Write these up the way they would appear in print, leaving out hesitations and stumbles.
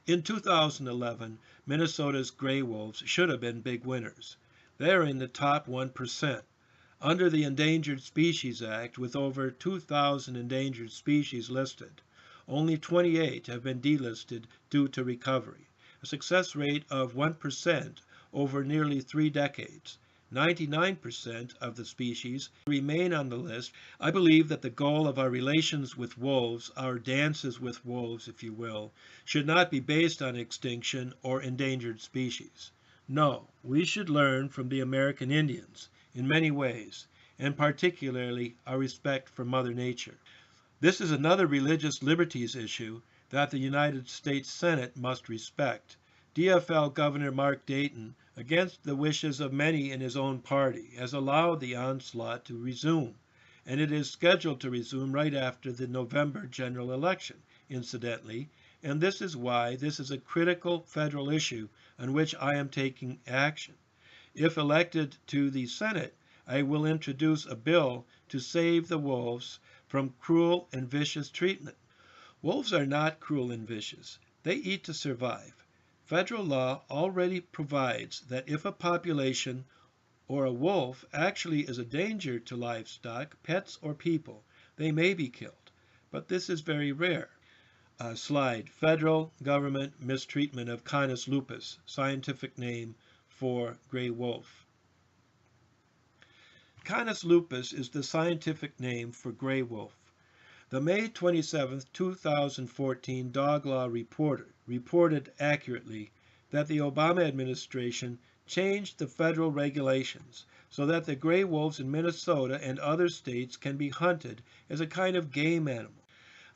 In 2011, Minnesota's gray wolves should have been big winners. They're in the top 1%. Under the Endangered Species Act, with over 2,000 endangered species listed, only 28 have been delisted due to recovery, a success rate of 1% over nearly 3 decades. 99% of the species remain on the list. I believe that the goal of our relations with wolves, our dances with wolves, if you will, should not be based on extinction or endangered species. No, we should learn from the American Indians in many ways, and particularly our respect for Mother Nature. This is another religious liberties issue that the United States Senate must respect. DFL Governor Mark Dayton, against the wishes of many in his own party, has allowed the onslaught to resume, and it is scheduled to resume right after the November general election, incidentally, and this is why this is a critical federal issue on which I am taking action. If elected to the Senate, I will introduce a bill to save the wolves from cruel and vicious treatment. Wolves are not cruel and vicious. They eat to survive. Federal law already provides that if a population or a wolf actually is a danger to livestock, pets, or people, they may be killed. But this is very rare. Slide, federal government mistreatment of Canis lupus, scientific name for gray wolf. Canis lupus is the scientific name for gray wolf. The May 27, 2014 Dog Law Reporter reported accurately that the Obama administration changed the federal regulations so that the gray wolves in Minnesota and other states can be hunted as a kind of game animal.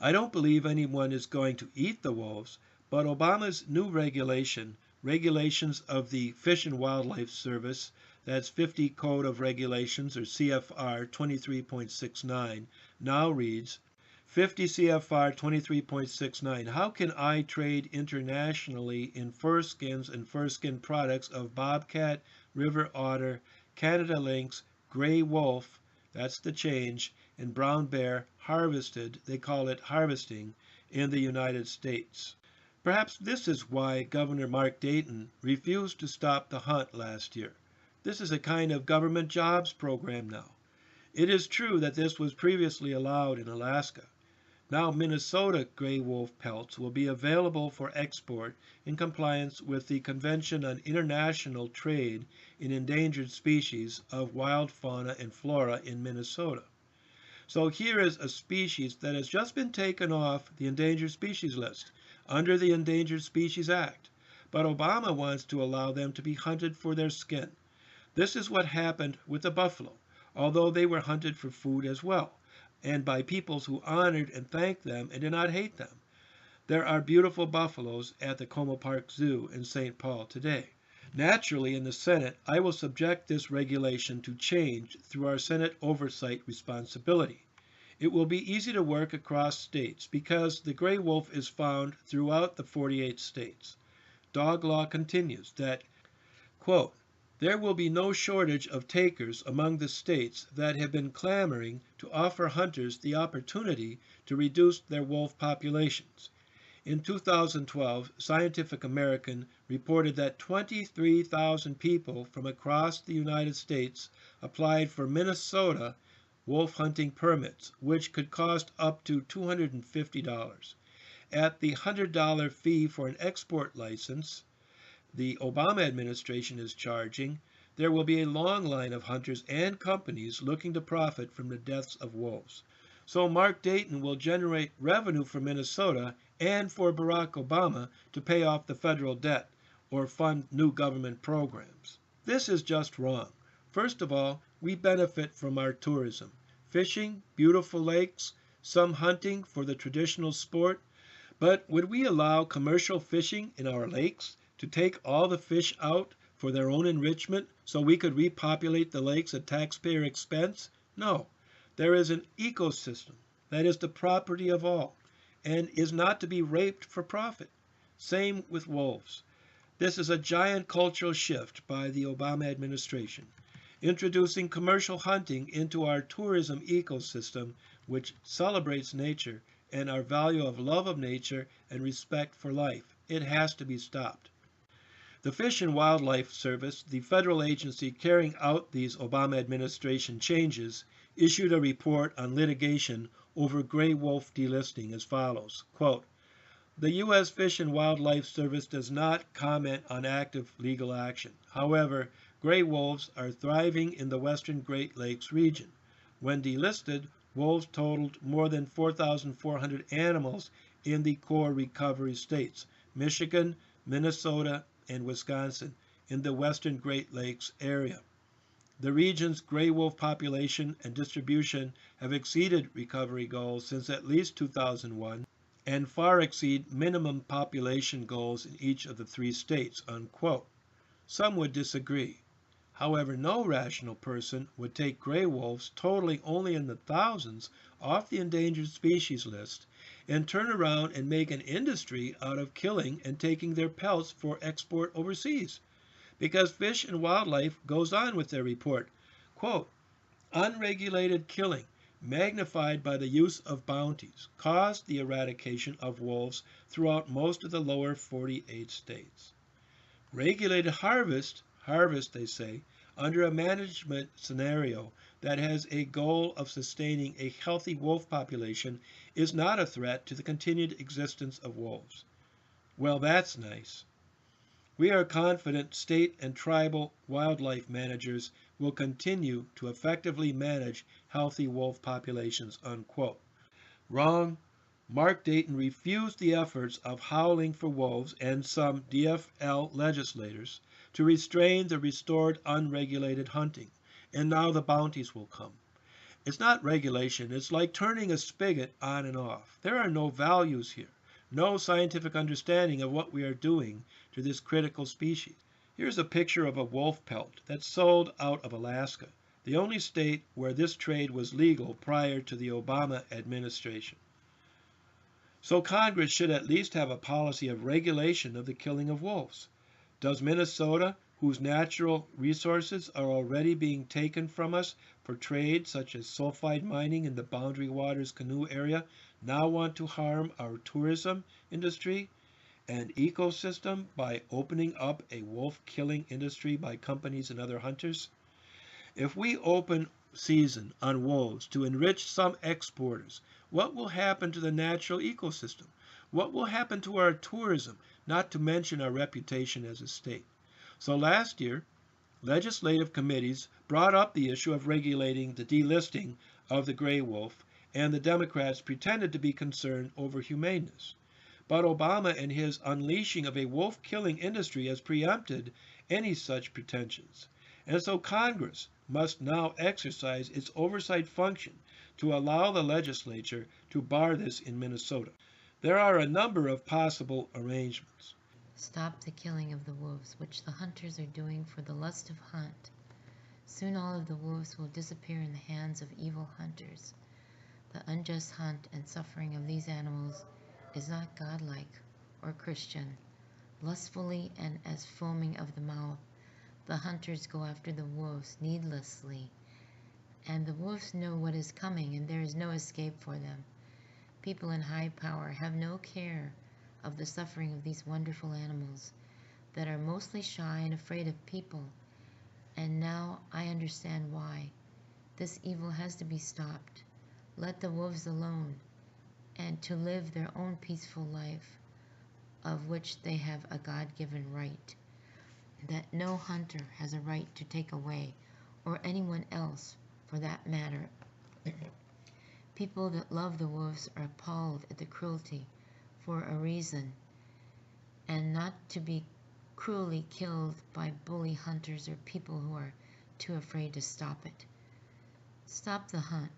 I don't believe anyone is going to eat the wolves, but Obama's new regulations of the Fish and Wildlife Service, that's 50 Code of Regulations, or CFR 23.69, now reads, 50 CFR 23.69. How can I trade internationally in fur skins and fur skin products of bobcat, river otter, Canada lynx, gray wolf, that's the change, and brown bear harvested, they call it harvesting, in the United States? Perhaps this is why Governor Mark Dayton refused to stop the hunt last year. This is a kind of government jobs program now. It is true that this was previously allowed in Alaska. Now Minnesota gray wolf pelts will be available for export in compliance with the Convention on International Trade in Endangered Species of Wild Fauna and Flora in Minnesota. So here is a species that has just been taken off the endangered species list under the Endangered Species Act, but Obama wants to allow them to be hunted for their skin. This is what happened with the buffalo, although they were hunted for food as well, and by peoples who honored and thanked them and did not hate them. There are beautiful buffaloes at the Como Park Zoo in St. Paul today. Naturally, in the Senate, I will subject this regulation to change through our Senate oversight responsibility. It will be easy to work across states because the gray wolf is found throughout the 48 states. Dog Law continues that, quote, there will be no shortage of takers among the states that have been clamoring to offer hunters the opportunity to reduce their wolf populations. In 2012, Scientific American reported that 23,000 people from across the United States applied for Minnesota wolf hunting permits, which could cost up to $250. At the $100 fee for an export license the Obama administration is charging, there will be a long line of hunters and companies looking to profit from the deaths of wolves. So Mark Dayton will generate revenue for Minnesota and for Barack Obama to pay off the federal debt or fund new government programs. This is just wrong. First of all, we benefit from our tourism. Fishing, beautiful lakes, some hunting for the traditional sport. But would we allow commercial fishing in our lakes to take all the fish out for their own enrichment so we could repopulate the lakes at taxpayer expense? No. There is an ecosystem that is the property of all and is not to be raped for profit. Same with wolves. This is a giant cultural shift by the Obama administration, introducing commercial hunting into our tourism ecosystem, which celebrates nature and our value of love of nature and respect for life. It has to be stopped. The Fish and Wildlife Service, the federal agency carrying out these Obama administration changes, issued a report on litigation over gray wolf delisting as follows, quote, "The U.S. Fish and Wildlife Service does not comment on active legal action. However, gray wolves are thriving in the western Great Lakes region. When delisted, wolves totaled more than 4,400 animals in the core recovery states, Michigan, Minnesota, and Wisconsin, in the western Great Lakes area. The region's gray wolf population and distribution have exceeded recovery goals since at least 2001 and far exceed minimum population goals in each of the 3 states," unquote. Some would disagree. However, no rational person would take gray wolves, totaling only in the thousands, off the endangered species list and turn around and make an industry out of killing and taking their pelts for export overseas. Because Fish and Wildlife goes on with their report, quote, "Unregulated killing, magnified by the use of bounties, caused the eradication of wolves throughout most of the lower 48 states. Regulated harvest, they say, under a management scenario that has a goal of sustaining a healthy wolf population is not a threat to the continued existence of wolves." Well, that's nice. We are confident state and tribal wildlife managers will continue to effectively manage healthy wolf populations, unquote. Wrong. Mark Dayton refused the efforts of Howling for Wolves and some DFL legislators to restrain the restored unregulated hunting, and now the bounties will come. It's not regulation, it's like turning a spigot on and off. There are no values here, no scientific understanding of what we are doing to this critical species. Here's a picture of a wolf pelt that's sold out of Alaska, the only state where this trade was legal prior to the Obama administration. So Congress should at least have a policy of regulation of the killing of wolves. Does Minnesota, whose natural resources are already being taken from us for trade such as sulfide mining in the Boundary Waters Canoe area, now want to harm our tourism industry and ecosystem by opening up a wolf killing industry by companies and other hunters? If we open season on wolves to enrich some exporters, what will happen to the natural ecosystem? What will happen to our tourism, not to mention our reputation as a state? So last year, legislative committees brought up the issue of regulating the delisting of the gray wolf, and the Democrats pretended to be concerned over humaneness. But Obama and his unleashing of a wolf-killing industry has preempted any such pretensions. And so Congress must now exercise its oversight function to allow the legislature to bar this in Minnesota. There are a number of possible arrangements. Stop the killing of the wolves, which the hunters are doing for the lust of hunt. Soon all of the wolves will disappear in the hands of evil hunters. The unjust hunt and suffering of these animals is not godlike or Christian. Lustfully and as foaming of the mouth, the hunters go after the wolves needlessly, and the wolves know what is coming, and there is no escape for them. People in high power have no care of the suffering of these wonderful animals that are mostly shy and afraid of people, and now I understand why. This evil has to be stopped. Let the wolves alone, and to live their own peaceful life, of which they have a God-given right, that no hunter has a right to take away, or anyone else for that matter. People that love the wolves are appalled at the cruelty for a reason, and not to be cruelly killed by bully hunters or people who are too afraid to stop it. Stop the hunt.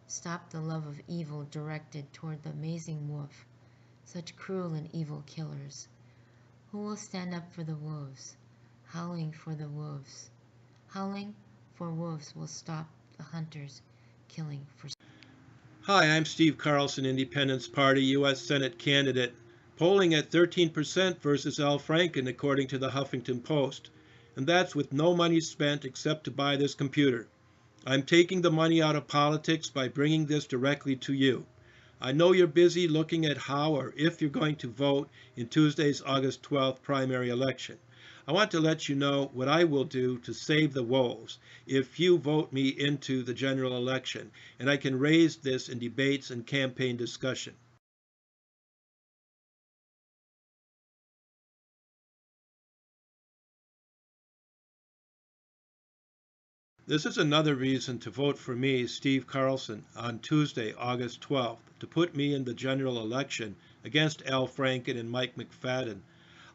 Stop the love of evil directed toward the amazing wolf, such cruel and evil killers. Who will stand up for the wolves? Howling for the wolves. Howling for wolves will stop the hunters killing for. Hi, I'm Steve Carlson, Independence Party U.S. Senate candidate, polling at 13% versus Al Franken, according to the Huffington Post. And that's with no money spent except to buy this computer. I'm taking the money out of politics by bringing this directly to you. I know you're busy looking at how or if you're going to vote in Tuesday's August 12th primary election. I want to let you know what I will do to save the wolves if you vote me into the general election, and I can raise this in debates and campaign discussion. This is another reason to vote for me, Steve Carlson, on Tuesday, August 12th, to put me in the general election against Al Franken and Mike McFadden.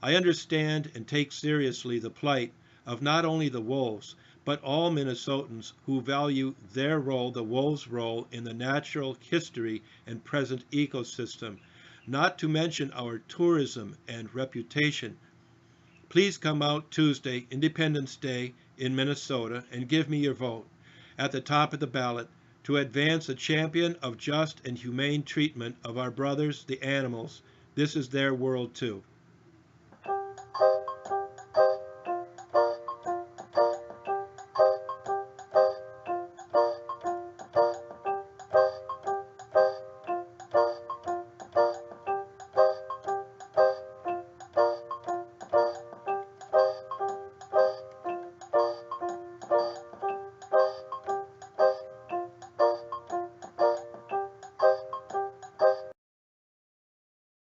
I understand and take seriously the plight of not only the wolves, but all Minnesotans who value their role, the wolves' role, in the natural history and present ecosystem, not to mention our tourism and reputation. Please come out Tuesday, Independence Day, in Minnesota, and give me your vote at the top of the ballot to advance a champion of just and humane treatment of our brothers, the animals. This is their world too.